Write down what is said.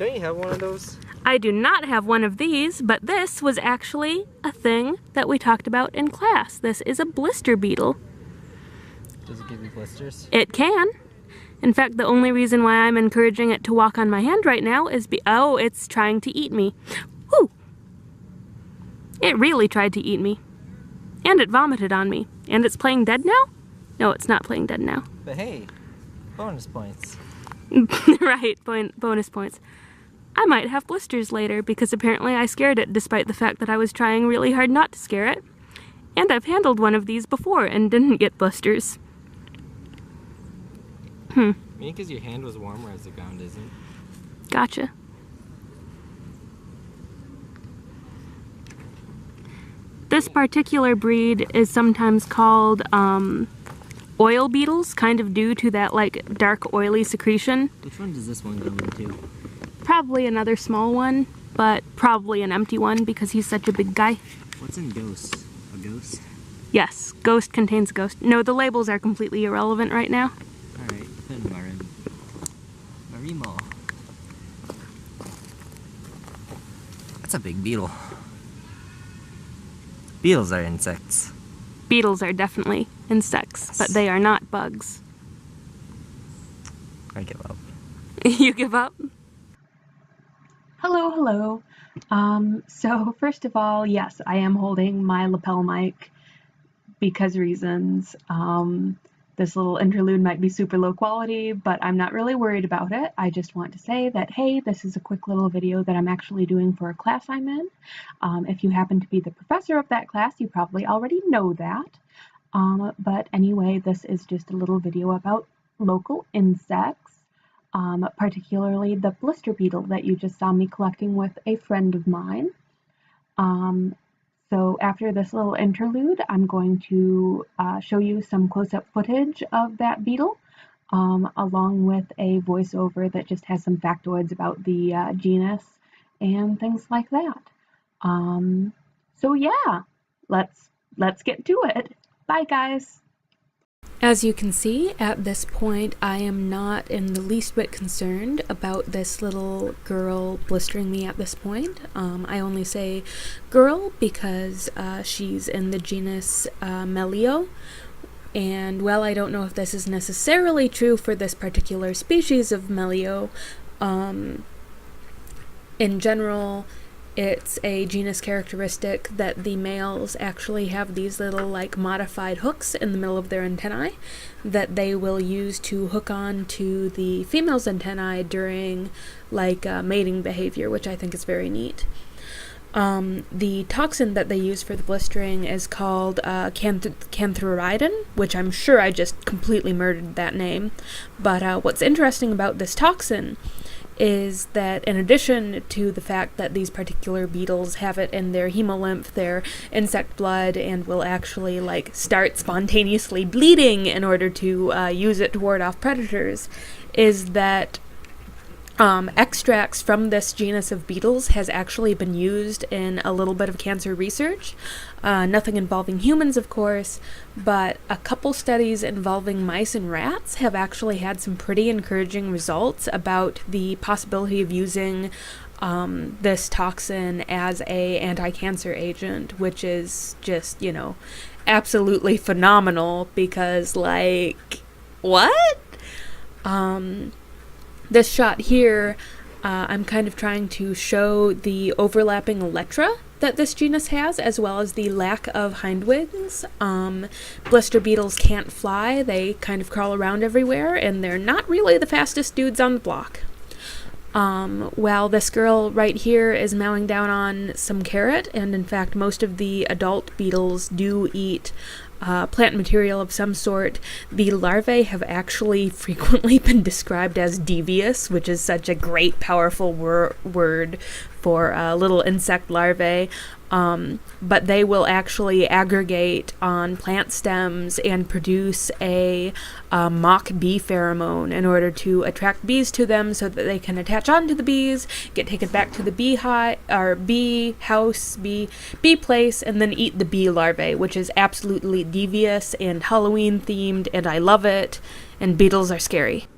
Don't you have one of those? I do not have one of these, but this was actually a thing that we talked about in class. This is a blister beetle. Does it give you blisters? It can. In fact, the only reason why I'm encouraging it to walk on my hand right now is oh, it's trying to eat me. Whew! It really tried to eat me. And it vomited on me. And it's playing dead now? No, it's not playing dead now. But hey, bonus points. Right, bonus points. I might have blisters later because apparently I scared it despite the fact that I was trying really hard not to scare it. And I've handled one of these before and didn't get blisters. Maybe because your hand was warm, whereas the ground isn't. Gotcha. This particular breed is sometimes called oil beetles, kind of due to that like dark oily secretion. Which one does this one go into? Probably another small one, but probably an empty one because he's such a big guy. What's in ghost? A ghost? Yes, ghost contains ghost. No, the labels are completely irrelevant right now. Alright, then Marimo. That's a big beetle. Beetles are insects. Beetles are definitely insects, but they are not bugs. I give up. You give up? Hello. So first of all, yes, I am holding my lapel mic because reasons. This little interlude might be super low quality, but I'm not really worried about it. I just want to say that, hey, this is a quick little video that I'm actually doing for a class I'm in. If you happen to be the professor of that class, you probably already know that. But anyway, this is just a little video about local insects, particularly the blister beetle that you just saw me collecting with a friend of mine. So after this little interlude, I'm going to show you some close-up footage of that beetle, along with a voiceover that just has some factoids about the genus and things like that. So yeah, let's get to it. Bye, guys. As you can see, at this point, I am not in the least bit concerned about this little girl blistering me at this point. I only say girl because she's in the genus Melio. And while I don't know if this is necessarily true for this particular species of Melio, in general, it's a genus characteristic that the males actually have these little like modified hooks in the middle of their antennae that they will use to hook on to the female's antennae during like mating behavior, which I think is very neat. The toxin that they use for the blistering is called cantharidin, which I'm sure I just completely murdered that name. But what's interesting about this toxin is that in addition to the fact that these particular beetles have it in their hemolymph, their insect blood, and will actually like start spontaneously bleeding in order to use it to ward off predators, is that extracts from this genus of beetles has actually been used in a little bit of cancer research. Nothing involving humans, of course, but a couple studies involving mice and rats have actually had some pretty encouraging results about the possibility of using this toxin as a anti-cancer agent, which is just, you know, absolutely phenomenal because, like, what? This shot here, I'm kind of trying to show the overlapping elytra that this genus has, as well as the lack of hind wings. Blister beetles can't fly, they kind of crawl around everywhere, and they're not really the fastest dudes on the block. While this girl right here is mowing down on some carrot, and in fact most of the adult beetles do eat plant material of some sort, the larvae have actually frequently been described as devious, which is such a great, powerful word for little insect larvae. But they will actually aggregate on plant stems and produce a mock bee pheromone in order to attract bees to them so that they can attach onto the bees, get taken back to the bee place, and then eat the bee larvae, which is absolutely devious and Halloween themed, and I love it, and beetles are scary.